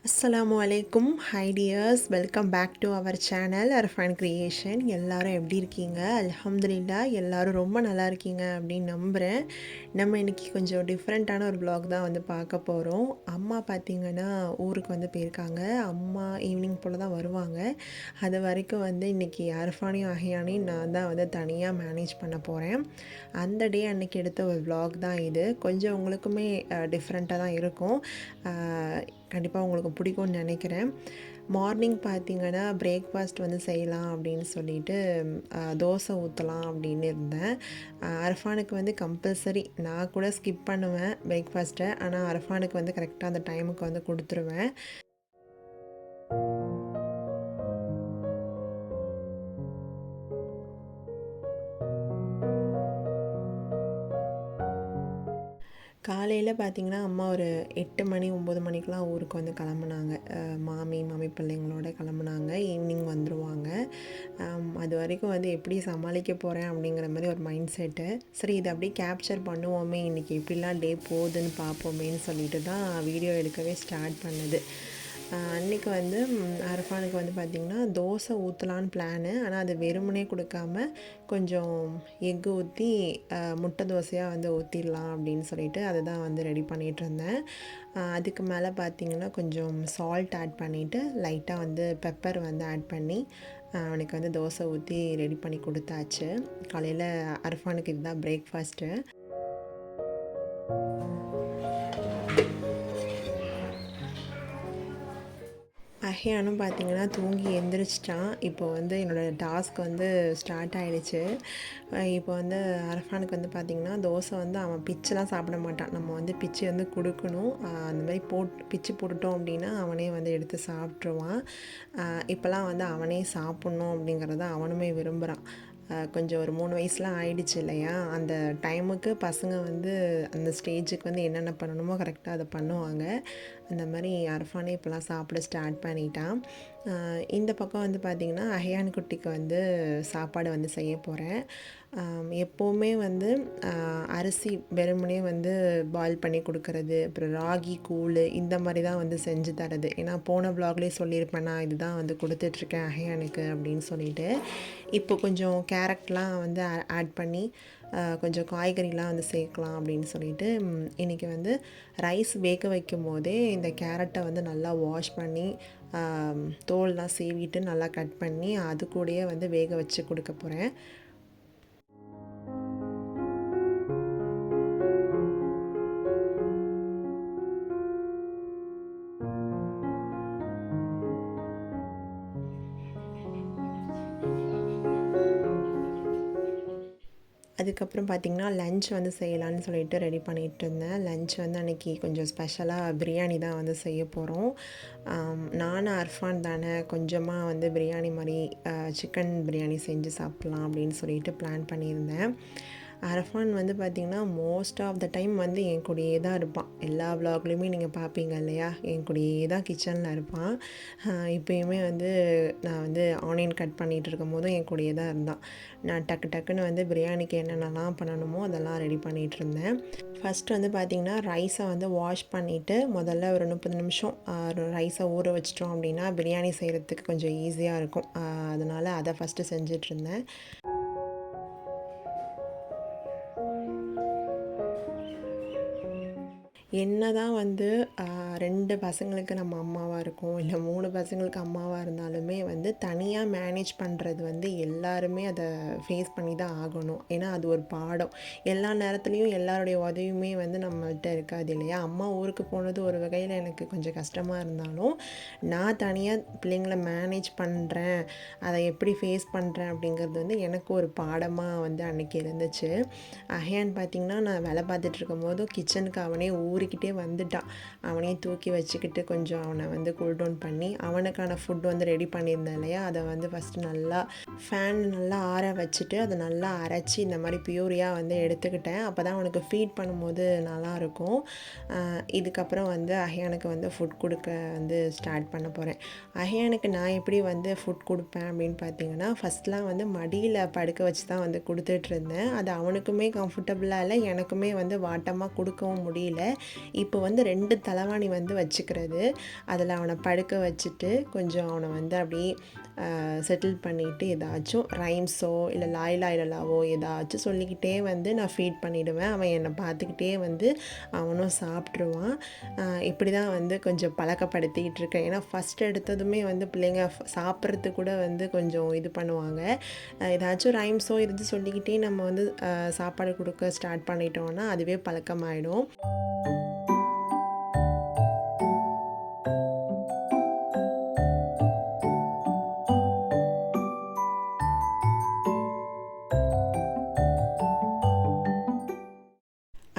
அஸ்ஸலாமு அலைக்கும். Hi dears, welcome back to our channel Arfan creation. எல்லாரும் எப்படி இருக்கீங்க? அல்ஹம்துலில்லாஹ் எல்லாரும் ரொம்ப நல்லா இருக்கீங்க அப்படின்னு நம்புகிறேன். நம்ம இன்றைக்கி கொஞ்சம் டிஃப்ரெண்ட்டான ஒரு vlog தான் வந்து பார்க்க போகிறோம். அம்மா பார்த்திங்கன்னா ஊருக்கு வந்து போயிருக்காங்க. அம்மா ஈவினிங் போல் தான் வருவாங்க. அது வரைக்கும் வந்து இன்றைக்கி அர்ஃபானையும் அஹியானையும் நான் தான் வந்து தனியாக மேனேஜ் பண்ண போகிறேன். அந்த டே அன்றைக்கி எடுத்த ஒரு vlog தான் இது. கொஞ்சம் உங்களுக்குமே டிஃப்ரெண்ட்டாக தான் இருக்கும். கண்டிப்பாக உங்களுக்கு பிடிக்கும்னு நினைக்கிறேன். மார்னிங் பார்த்திங்கன்னா பிரேக்ஃபாஸ்ட் வந்து செய்யலாம் அப்படின்னு சொல்லிட்டு தோசை ஊற்றலாம் அப்படின்னு இருந்தேன். அர்ஃபானுக்கு வந்து கம்பல்சரி, நான் கூட ஸ்கிப் பண்ணுவேன் பிரேக்ஃபாஸ்ட்டை, ஆனால் அர்ஃபானுக்கு வந்து கரெக்டாக அந்த டைமுக்கு வந்து கொடுத்துருவேன். காலையில் பார்த்திங்கன்னா அம்மா ஒரு 8 மணி 9 மணிக்கெலாம் ஊருக்கு வந்து கிளம்புனாங்க. மாமி பிள்ளைங்களோட கிளம்புனாங்க. ஈவினிங் வந்துடுவாங்க. அது வரைக்கும் வந்து எப்படி சமாளிக்க போகிறேன் அப்படிங்கிற மாதிரி ஒரு மைண்ட் செட்டு. சரி, இதை அப்படியே கேப்சர் பண்ணுவோமே, இன்றைக்கி எப்படிலாம் டே போகுதுன்னு பார்ப்போமேன்னு சொல்லிட்டு தான் வீடியோ எடுக்கவே ஸ்டார்ட் பண்ணுது. அன்றைக்கி வந்து அர்ஃபானுக்கு வந்து பார்த்திங்கன்னா தோசை ஊற்றலான்னு பிளானு. ஆனால் அது வெறுமனே கொடுக்காம கொஞ்சம் எக்கு ஊற்றி முட்டை தோசையாக வந்து ஊற்றிடலாம் அப்படின்னு சொல்லிட்டு அதை தான் வந்து ரெடி பண்ணிகிட்ருந்தேன். அதுக்கு மேலே பார்த்திங்கன்னா கொஞ்சம் சால்ட் ஆட் பண்ணிவிட்டு லைட்டாக வந்து பெப்பர் வந்து ஆட் பண்ணி அவனுக்கு வந்து தோசை ஊற்றி ரெடி பண்ணி கொடுத்தாச்சு. காலையில் அர்ஃபானுக்கு இதுதான் பிரேக்ஃபாஸ்ட்டு. அஹியானும் பார்த்திங்கன்னா தூங்கி எந்திரிச்சிட்டான். இப்போ வந்து என்னோடய டாஸ்க் வந்து ஸ்டார்ட் ஆகிடுச்சு. இப்போ வந்து அர்ஃபானுக்கு வந்து பார்த்திங்கன்னா தோசை வந்து அவன் பிச்செலாம் சாப்பிட மாட்டான். நம்ம வந்து பிச்சு வந்து கொடுக்கணும். அந்த மாதிரி பிச்சு போட்டுட்டோம் அப்படின்னா அவனே வந்து எடுத்து சாப்பிட்ருவான். இப்போலாம் வந்து அவனே சாப்பிட்ணும் அப்படிங்கிறத அவனுமே விரும்புகிறான். கொஞ்சம் ஒரு 3 வயசுலாம் ஆயிடுச்சு இல்லையா, அந்த டைமுக்கு பசங்க வந்து அந்த ஸ்டேஜுக்கு வந்து என்னென்ன பண்ணணுமோ கரெக்டாக அதை பண்ணுவாங்க. அந்த மாதிரி அர்ஃபானே இப்போலாம் சாப்பிட ஸ்டார்ட் பண்ணிட்டான். இந்த பக்கம் வந்து பார்த்திங்கன்னா அஹியான் குட்டிக்கு வந்து சாப்பாடு வந்து செய்ய போகிறேன். எப்போவுமே வந்து அரிசி வெறுமனே வந்து பாயில் பண்ணி கொடுக்கறது, அப்புறம் ராகி கூழ் இந்த மாதிரி தான் வந்து செஞ்சு தரது. ஏன்னா போன வ்ளாக்லேயே சொல்லியிருப்பேன், நான் இதுதான் வந்து கொடுத்துட்ருக்கேன் அஹியானுக்கு அப்படின்னு சொல்லிட்டு. இப்போ கொஞ்சம் கேரட்லாம் வந்து ஆட் பண்ணி கொஞ்சம் காய்கறிலாம் வந்து சேர்க்கலாம் அப்படின்னு சொல்லிட்டு இன்றைக்கி வந்து ரைஸ் வேக வைக்கும் போதே இந்த கேரட்டை வந்து நல்லா வாஷ் பண்ணி தோல்லாம் சீவிட்டு நல்லா கட் பண்ணி அது கூடயே வந்து வேக வச்சு கொடுக்க போகிறேன். அதுக்கப்புறம் பார்த்திங்கன்னா லன்ச் வந்து செய்யலான்னு சொல்லிட்டு ரெடி பண்ணிகிட்டு இருந்தேன். லன்ச் வந்து அன்றைக்கி கொஞ்சம் ஸ்பெஷலாக பிரியாணி தான் வந்து செய்ய போகிறோம். நானும் அர்ஃபான் தானே, கொஞ்சமாக வந்து பிரியாணி மாதிரி சிக்கன் பிரியாணி செஞ்சு சாப்பிட்லாம் அப்படின்னு சொல்லிட்டு பிளான் பண்ணியிருந்தேன். அர்ஃபான் வந்து பார்த்திங்கன்னா மோஸ்ட் ஆஃப் த டைம் வந்து என் கூடயே தான் இருப்பான். எல்லா விலாக்லேயுமே நீங்கள் பார்ப்பீங்க இல்லையா, என் கூடயே தான் கிச்சனில் இருப்பான். இப்போயுமே வந்து நான் வந்து ஆனியன் கட் பண்ணிகிட்டு இருக்கும் போதும் என் கூடயே தான் இருந்தான். நான் டக்குன்னு வந்து பிரியாணிக்கு என்னென்னலாம் பண்ணணுமோ அதெல்லாம் ரெடி பண்ணிகிட்டு இருந்தேன். ஃபஸ்ட்டு வந்து பார்த்திங்கன்னா ரைஸை வந்து வாஷ் பண்ணிவிட்டு முதல்ல ஒரு 30 நிமிஷம் ரைஸை ஊற வச்சிட்டோம் அப்படின்னா பிரியாணி செய்கிறதுக்கு கொஞ்சம் ஈஸியாக இருக்கும். அதனால் அதை ஃபஸ்ட்டு செஞ்சிட்ருந்தேன். என்ன தான் வந்து 2 பசங்களுக்கு நம்ம அம்மாவாக இருக்கோம், இல்லை 3 பசங்களுக்கு அம்மாவாக இருந்தாலுமே வந்து தனியாக மேனேஜ் பண்ணுறது வந்து எல்லாருமே அதை ஃபேஸ் பண்ணி தான் ஆகணும். ஏன்னா அது ஒரு பாடம். எல்லா நேரத்துலையும் எல்லாருடைய உதவியுமே வந்து நம்மள்கிட்ட இருக்காது இல்லையா. அம்மா ஊருக்கு போனது ஒரு வகையில் எனக்கு கொஞ்சம் கஷ்டமாக இருந்தாலும், நான் தனியாக பிள்ளைங்களை மேனேஜ் பண்ணுறேன், அதை எப்படி ஃபேஸ் பண்ணுறேன் அப்படிங்கிறது வந்து எனக்கு ஒரு பாடமாக வந்து அன்றைக்கி இருந்துச்சு. அஹியான் பார்த்திங்கன்னா நான் வேலை பார்த்துட்ருக்கும் போதும் கிச்சனுக்கு அவனே ஊறிக்கிட்டே வந்துட்டான். அவனே தூக்கி வச்சுக்கிட்டு கொஞ்சம் அவனை வந்து கூல் டவுன் பண்ணி அவனுக்கான ஃபுட் வந்து ரெடி பண்ணியிருந்தேன் இல்லையா, அதை வந்து ஃபஸ்ட்டு நல்லா ஃபேன் நல்லா ஆற வச்சுட்டு அதை நல்லா அரைச்சி இந்த மாதிரி பியூரியாக வந்து எடுத்துக்கிட்டேன். அப்போ தான் அவனுக்கு ஃபீட் பண்ணும்போது நல்லாயிருக்கும். இதுக்கப்புறம் வந்து அஹியானுக்கு வந்து ஃபுட் கொடுக்க வந்து ஸ்டார்ட் பண்ண போகிறேன். அஹியானுக்கு நான் எப்படி வந்து ஃபுட் கொடுப்பேன் அப்படின்னு பார்த்தீங்கன்னா, ஃபஸ்ட்லாம் வந்து மடியில் படுக்க வச்சு தான் வந்து கொடுத்துட்ருந்தேன். அது அவனுக்குமே கம்ஃபர்டபுளாக இல்லை, எனக்குமே வந்து வாட்டமாக கொடுக்கவும் முடியல. இப்போ வந்து 2 தலைவாணி வந்து வச்சுக்கிறது. அதில் அவனை படுக்க வச்சுட்டு கொஞ்சம் அவனை வந்து அப்படியே செட்டில் பண்ணிவிட்டு ஏதாச்சும் ரைம்ஸோ இல்லை லாய் லாய் லலாவோ ஏதாச்சும் சொல்லிக்கிட்டே வந்து நான் ஃபீட் பண்ணிவிடுவேன். அவன் என்னை பார்த்துக்கிட்டே வந்து அவனும் சாப்பிட்ருவான். இப்படி தான் வந்து கொஞ்சம் பழக்கப்படுத்திக்கிட்டு இருக்கேன். ஏன்னா ஃபஸ்ட் எடுத்ததுமே வந்து பிள்ளைங்க சாப்பிட்றது கூட வந்து கொஞ்சம் இது பண்ணுவாங்க. ஏதாச்சும் ரைம்ஸோ இது சொல்லிக்கிட்டே நம்ம வந்து சாப்பாடு கொடுக்க ஸ்டார்ட் பண்ணிட்டோம்னா அதுவே பழக்கமாயிடும்.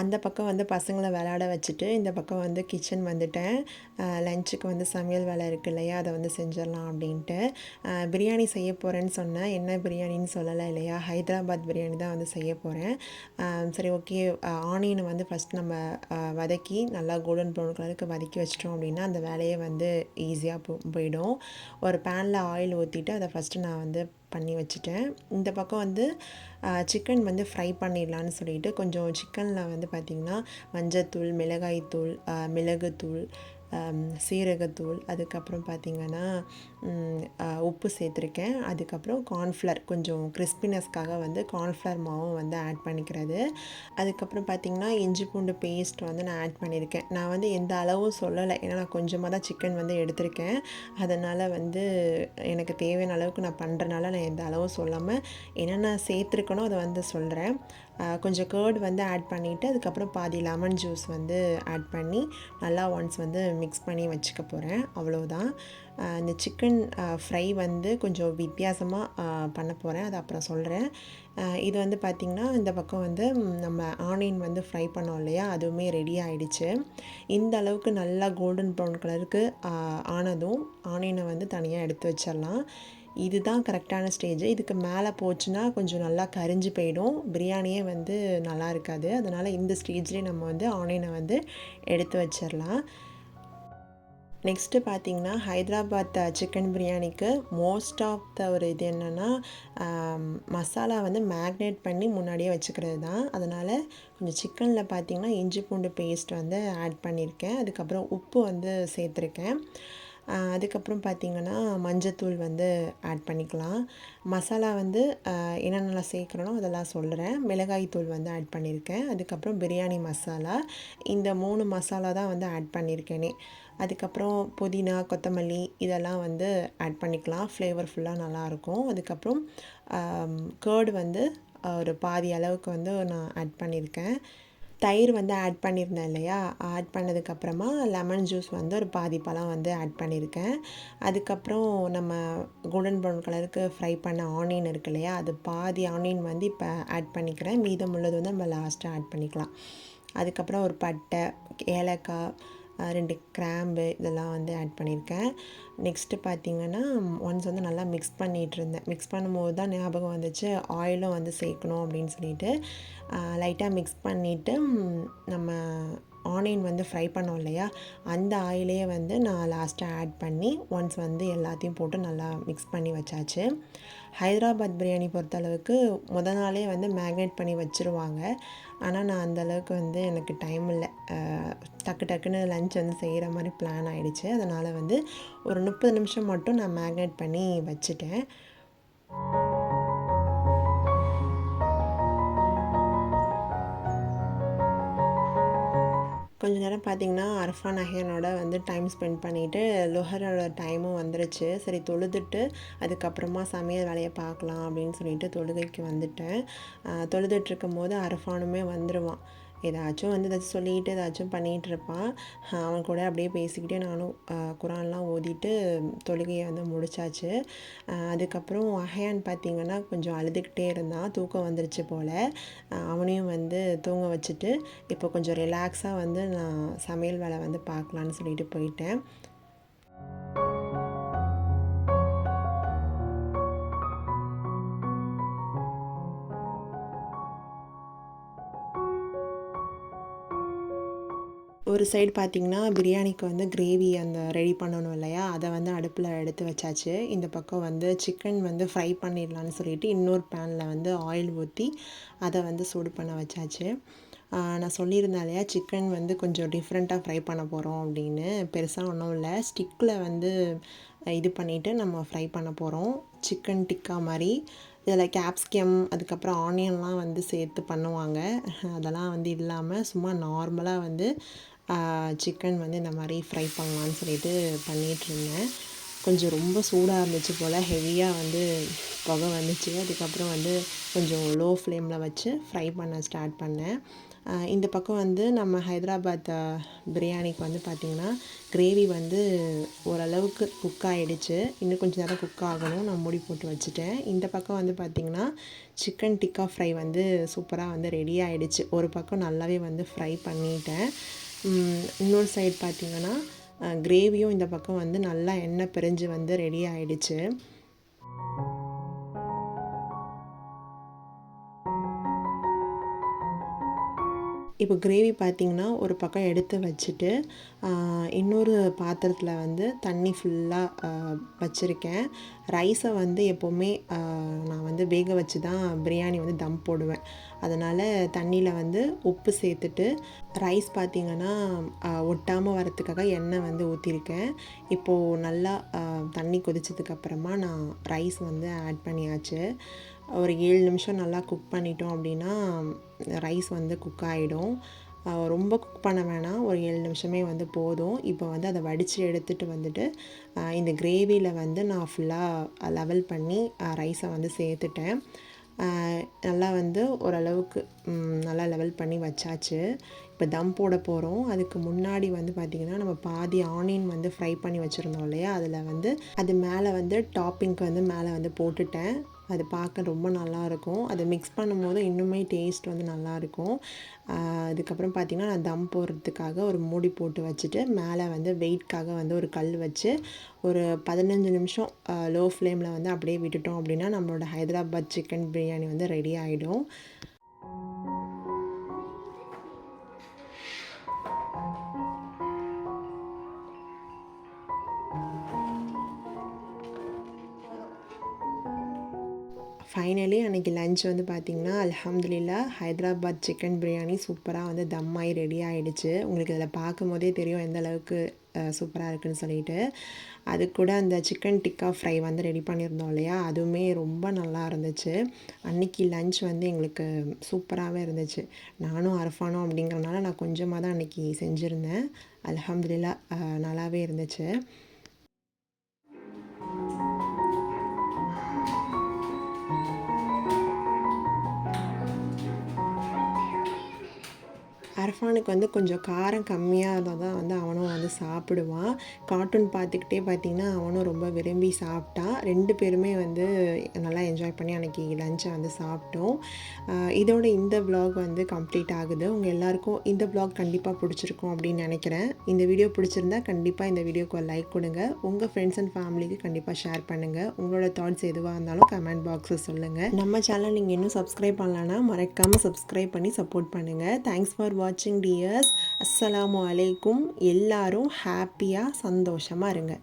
அந்த பக்கம் வந்து பசங்களை விளையாட வச்சுட்டு இந்த பக்கம் வந்து கிச்சன் வந்துட்டேன். லஞ்சுக்கு வந்து சமையல் வேலை இருக்குது இல்லையா, அதை வந்து செஞ்சிடலாம் அப்படின்ட்டு. பிரியாணி செய்ய போகிறேன்னு சொன்னேன். என்ன பிரியாணின்னு சொல்லலை இல்லையா, ஹைதராபாத் பிரியாணி தான் வந்து செய்ய போகிறேன். சரி ஓகே, ஆனியனை வந்து ஃபஸ்ட் நம்ம வதக்கி நல்லா கோல்டன் ப்ரௌன் கலருக்கு வதக்கி வச்சிட்டோம் அப்படின்னா அந்த வேலையை வந்து ஈஸியாக போயிடும். ஒரு பேனில் ஆயில் ஊற்றிட்டு அதை ஃபஸ்ட்டு நான் வந்து பண்ணி வச்சுட்டேன். இந்த பக்கம் வந்து சிக்கன் வந்து ஃப்ரை பண்ணிடலான்னு சொல்லிட்டு கொஞ்சம் சிக்கனில் வந்து பார்த்திங்கன்னா மஞ்சத்தூள், மிளகாய்த்தூள், மிளகுத்தூள், சீரகத்தூள், அதுக்கப்புறம் பார்த்திங்கன்னா உப்பு சேர்த்துருக்கேன். அதுக்கப்புறம் கார்ன்ஃப்ளவர் கொஞ்சம் கிறிஸ்பினஸ்க்காக வந்து கார்ன்ஃப்ளவர் மாவும் வந்து ஆட் பண்ணிக்கிறது. அதுக்கப்புறம் பார்த்திங்கன்னா இஞ்சி பூண்டு பேஸ்ட் வந்து நான் ஆட் பண்ணியிருக்கேன். நான் வந்து எந்த அளவும் சொல்லலை, ஏன்னா நான் கொஞ்சமாக தான் சிக்கன் வந்து எடுத்திருக்கேன். அதனால் வந்து எனக்கு தேவையான அளவுக்கு நான் பண்ணுறனால நான் எந்த அளவும் சொல்லாமல் என்னென்ன சேர்த்துருக்கனோ அதை வந்து சொல்கிறேன். கொஞ்சம் கர்ட் வந்து ஆட் பண்ணிவிட்டு அதுக்கப்புறம் பாதி லெமன் ஜூஸ் வந்து ஆட் பண்ணி நல்லா ஒன்ஸ் வந்து மிக்ஸ் பண்ணி வச்சுக்க போகிறேன். அவ்வளோதான். இந்த சிக்கன் ஃப்ரை வந்து கொஞ்சம் வித்தியாசமாக பண்ண போகிறேன், அது அப்புறம் சொல்கிறேன். இது வந்து பார்த்திங்கன்னா இந்த பக்கம் வந்து நம்ம ஆனியன் வந்து ஃப்ரை பண்ணோம் இல்லையா, அதுவுமே ரெடி ஆகிடுச்சு. இந்த அளவுக்கு நல்லா கோல்டன் ப்ரௌன் கலருக்கு ஆனதும் ஆனியனை வந்து தனியாக எடுத்து வச்சிடலாம். இதுதான் கரெக்டான ஸ்டேஜ். இதுக்கு மேலே போச்சுன்னா கொஞ்சம் நல்லா கரிஞ்சு போயிடும், பிரியாணியே வந்து நல்லா இருக்காது. அதனால் இந்த ஸ்டேஜ்லேயே நம்ம வந்து ஆனியனை வந்து எடுத்து வச்சிடலாம். நெக்ஸ்ட்டு பார்த்திங்கன்னா ஹைதராபாத் சிக்கன் பிரியாணிக்கு மோஸ்ட் ஆஃப் த ஒரு இது என்னென்னா மசாலா வந்து மேக்னேட் பண்ணி முன்னாடியே வச்சுக்கிறது தான். அதனால் கொஞ்சம் சிக்கனில் பார்த்திங்கன்னா இஞ்சி பூண்டு பேஸ்ட் வந்து ஆட் பண்ணியிருக்கேன். அதுக்கப்புறம் உப்பு வந்து சேர்த்துருக்கேன். அதுக்கப்புறம் பார்த்திங்கன்னா மஞ்சத்தூள் வந்து ஆட் பண்ணிக்கலாம். மசாலா வந்து என்னென்னலாம் சேர்க்குறனோ அதெல்லாம் சொல்கிறேன். மிளகாய்த்தூள் வந்து ஆட் பண்ணியிருக்கேன். அதுக்கப்புறம் பிரியாணி மசாலா, இந்த 3 மசாலா தான் வந்து ஆட் பண்ணியிருக்கேனே. அதுக்கப்புறம் புதினா, கொத்தமல்லி இதெல்லாம் வந்து ஆட் பண்ணிக்கலாம், ஃப்ளேவர்ஃபுல்லாக நல்லாயிருக்கும். அதுக்கப்புறம் கர்டு வந்து ஒரு பாதி அளவுக்கு வந்து நான் ஆட் பண்ணியிருக்கேன். தயிர் வந்து ஆட் பண்ணியிருந்தேன் இல்லையா, ஆட் பண்ணதுக்கப்புறமா லெமன் ஜூஸ் வந்து ஒரு பாதி பழம் வந்து ஆட் பண்ணியிருக்கேன். அதுக்கப்புறம் நம்ம கோல்டன் ப்ரௌன் கலருக்கு ஃப்ரை பண்ண ஆனியன் இருக்கு இல்லையா, அது பாதி ஆனியன் வந்து இப்போ ஆட் பண்ணிக்கிறேன். மீதம் உள்ளது வந்து நம்ம லாஸ்ட்டாக ஆட் பண்ணிக்கலாம். அதுக்கப்புறம் ஒரு பட்டை, ஏலக்காய், 2 கிராம்பு இதெல்லாம் வந்து ஆட் பண்ணியிருக்கேன். நெக்ஸ்ட்டு பார்த்திங்கன்னா ஒன்ஸ் வந்து நல்லா மிக்ஸ் பண்ணிகிட்ருந்தேன். மிக்ஸ் பண்ணும்போது தான் ஞாபகம் வந்துச்சு ஆயிலும் வந்து சேர்க்கணும் அப்படின்னு சொல்லிட்டு லைட்டாக மிக்ஸ் பண்ணிவிட்டு நம்ம ஆனியன் வந்து ஃப்ரை பண்ணோம் இல்லையா, அந்த ஆயிலே வந்து நான் லாஸ்ட்டாக ஆட் பண்ணி ஒன்ஸ் வந்து எல்லாத்தையும் போட்டு நல்லா மிக்ஸ் பண்ணி வச்சாச்சு. ஹைதராபாத் பிரியாணி பொறுத்தளவுக்கு நாளே வந்து மேக்னேட் பண்ணி வச்சுருவாங்க. ஆனால் நான் அந்தளவுக்கு வந்து எனக்கு டைம் இல்லை. டக்கு டக்குன்னு லன்ச் வந்து செய்கிற மாதிரி பிளான் ஆகிடுச்சு. அதனால் வந்து ஒரு 30 நிமிஷம் மட்டும் நான் மேக்னேட் பண்ணி வச்சுட்டேன். கொஞ்ச நேரம் பார்த்திங்கன்னா அர்ஃபான் அஹியானோட வந்து டைம் ஸ்பெண்ட் பண்ணிவிட்டு லுஹரோட டைமும் வந்துருச்சு. சரி தொழுதுட்டு அதுக்கப்புறமா சமையல் வேலையை பார்க்கலாம் அப்படின்னு சொல்லிட்டு தொழுகைக்கு வந்துட்டேன். தொழுதுட்ருக்கும் போது அர்ஃபானுமே வந்துடுவான். ஏதாச்சும் வந்து ஏதாச்சும் சொல்லிக்கிட்டு ஏதாச்சும் பண்ணிகிட்டு இருப்பான். அவன் கூட அப்படியே பேசிக்கிட்டே நானும் குரான்லாம் ஓதிட்டு தொழுகையை வந்து முடிச்சாச்சு. அதுக்கப்புறம் அஹயான் பார்த்திங்கன்னா கொஞ்சம் அழுதுகிட்டே இருந்தான், தூக்கம் வந்துருச்சு போல். அவனையும் வந்து தூங்க வச்சுட்டு இப்போ கொஞ்சம் ரிலாக்ஸாக வந்து நான் சமையல் வேலை வந்து பார்க்கலான்னு சொல்லிட்டு போயிட்டேன். ஒரு சைடு பார்த்திங்கன்னா பிரியாணிக்கு வந்து கிரேவி அந்த ரெடி பண்ணணும் இல்லையா, அதை வந்து அடுப்பில் எடுத்து வச்சாச்சு. இந்த பக்கம் வந்து சிக்கன் வந்து ஃப்ரை பண்ணிடலான்னு சொல்லிட்டு இன்னொரு பேனில் வந்து ஆயில் ஊற்றி அதை வந்து சூடு பண்ண வச்சாச்சு. நான் சொல்லியிருந்தேன் இல்லையா சிக்கன் வந்து கொஞ்சம் டிஃப்ரெண்ட்டாக ஃப்ரை பண்ண போகிறோம் அப்படின்னு. பெருசாக ஒன்றும் இல்லை, ஸ்டிக்கில் வந்து இது பண்ணிவிட்டு நம்ம ஃப்ரை பண்ண போகிறோம். சிக்கன் டிக்கா மாதிரி. இதில் கேப்சிகம் அதுக்கப்புறம் ஆனியன்லாம் வந்து சேர்த்து பண்ணுவாங்க. அதெல்லாம் வந்து இல்லாமல் சும்மா நார்மலாக வந்து சிக்கன் வந்து இந்த மாதிரி ஃப்ரை பண்ணலான்னு சொல்லிட்டு பண்ணிகிட்ருந்தேன். கொஞ்சம் ரொம்ப சூடாக இருந்துச்சு போல், ஹெவியாக வந்து புகை வந்துச்சு. அதுக்கப்புறம் வந்து கொஞ்சம் லோ ஃப்ளேமில் வச்சு ஃப்ரை பண்ண ஸ்டார்ட் பண்ணேன். இந்த பக்கம் வந்து நம்ம ஹைதராபாத் பிரியாணிக்கு வந்து பார்த்திங்கன்னா கிரேவி வந்து ஓரளவுக்கு குக் ஆகிடுச்சு. இன்னும் கொஞ்சம் நேரம் குக் ஆகணும், நான் மூடி போட்டு வச்சுட்டேன். இந்த பக்கம் வந்து பார்த்திங்கன்னா சிக்கன் டிக்கா ஃப்ரை வந்து சூப்பராக வந்து ரெடி ஆகிடுச்சு. ஒரு பக்கம் நல்லாவே வந்து ஃப்ரை பண்ணிட்டேன். இன்னொரு சைடு பார்த்திங்கன்னா கிரேவியும் இந்த பக்கம் வந்து நல்லா எண்ணெய் பிரிஞ்சு வந்து ரெடி ஆகிடுச்சு. இப்போ கிரேவி பார்த்திங்கன்னா ஒரு பக்கம் எடுத்து வச்சுட்டு இன்னொரு பாத்திரத்தில் வந்து தண்ணி ஃபுல்லாக வச்சுருக்கேன். ரைஸை வந்து எப்போவுமே நான் வந்து வேக வச்சு தான் பிரியாணி வந்து தம் போடுவேன். அதனால் தண்ணியில் வந்து உப்பு சேர்த்துட்டு ரைஸ் பார்த்திங்கன்னா ஒட்டாமல் வரத்துக்காக எண்ணெய் வந்து ஊற்றிருக்கேன். இப்போது நல்லா தண்ணி கொதிச்சதுக்கப்புறமா நான் ரைஸ் வந்து ஆட் பண்ணியாச்சு. ஒரு 7 நிமிஷம் நல்லா குக் பண்ணிட்டோம் அப்படின்னா ரைஸ் வந்து குக் ஆகிடும். ரொம்ப குக் பண்ண வேணாம், ஒரு 7 நிமிஷமே வந்து போதும். இப்போ வந்து அதை வடித்து எடுத்துகிட்டு வந்துட்டு இந்த கிரேவியில் வந்து நான் ஃபுல்லாக லெவல் பண்ணி ரைஸை வந்து சேர்த்துட்டேன். நல்லா வந்து ஓரளவுக்கு நல்லா லெவல் பண்ணி வச்சாச்சு. இப்போ தம் போட போகிறோம். அதுக்கு முன்னாடி வந்து பார்த்திங்கன்னா நம்ம பாதி ஆனியன் வந்து ஃப்ரை பண்ணி வச்சுருந்தோம் இல்லையா, அதில் வந்து அது மேலே வந்து டாப்பிங்க்கு வந்து மேலே வந்து போட்டுட்டேன். அது பார்க்க ரொம்ப நல்லாயிருக்கும். அதை மிக்ஸ் பண்ணும்போது இன்னுமே டேஸ்ட் வந்து நல்லாயிருக்கும். அதுக்கப்புறம் பார்த்திங்கன்னா நான் தம் போடுறதுக்காக ஒரு மூடி போட்டு வச்சுட்டு மேலே வந்து வெயிட்காக வந்து ஒரு கல் வச்சு ஒரு 15 நிமிஷம் லோ ஃப்ளேமில் வந்து அப்படியே விட்டுட்டோம் அப்படின்னா நம்மளோட ஹைதராபாத் சிக்கன் பிரியாணி வந்து ரெடி ஆகிடும். ஃபைனலி அன்றைக்கி லன்ச் வந்து பார்த்திங்கன்னா அல்ஹம்துலில்லாஹ் ஹைதராபாத் சிக்கன் பிரியாணி சூப்பராக வந்து தம் ஆகி ரெடி ஆகிடுச்சு. உங்களுக்கு இதில் பார்க்கும் போதே தெரியும் எந்த அளவுக்கு சூப்பராக இருக்குதுன்னு சொல்லிட்டு. அது கூட அந்த சிக்கன் டிக்கா ஃப்ரை வந்து ரெடி பண்ணியிருந்தோம் இல்லையா, அதுவுமே ரொம்ப நல்லா இருந்துச்சு. அன்றைக்கி லன்ச் வந்து எங்களுக்கு சூப்பராகவே இருந்துச்சு. நானும் அரஃபானும் அப்படிங்கிறனால நான் கொஞ்சமாக தான் அன்றைக்கி செஞ்சுருந்தேன். அல்ஹம்துலில்லாஹ் நல்லாவே இருந்துச்சு. அரஃபானுக்கு வந்து கொஞ்சம் காரம் கம்மியாக இருந்தால் தான் வந்து அவனும் வந்து சாப்பிடுவான். கார்ட்டூன் பார்த்துக்கிட்டே பார்த்திங்கன்னா அவனும் ரொம்ப விரும்பி சாப்பிட்டான். 2 பேருமே வந்து நல்லா என்ஜாய் பண்ணி அன்றைக்கி லன்ச்சை வந்து சாப்பிட்டோம். இதோட இந்த விலாக் வந்து கம்ப்ளீட் ஆகுது. உங்கள் எல்லாேருக்கும் இந்த விலாக் கண்டிப்பாக பிடிச்சிருக்கும் அப்படின்னு நினைக்கிறேன். இந்த வீடியோ பிடிச்சிருந்தா கண்டிப்பாக இந்த வீடியோக்கு ஒரு லைக் கொடுங்க. உங்கள் ஃப்ரெண்ட்ஸ் அண்ட் ஃபேமிலிக்கு கண்டிப்பாக ஷேர் பண்ணுங்கள். உங்களோட தாட்ஸ் எதுவாக இருந்தாலும் கமெண்ட் பாக்ஸில் சொல்லுங்கள். நம்ம சேனல் நீங்கள் இன்னும் சப்ஸ்கிரைப் பண்ணலன்னா மறக்காமல் சப்ஸ்கிரைப் பண்ணி சப்போர்ட் பண்ணுங்கள். தேங்க்ஸ் ஃபார் வாட்சிங் டியர்ஸ். அஸ்ஸலாமு அலைக்கும். எல்லாரும் ஹாப்பியாக சந்தோஷமாக இருங்க.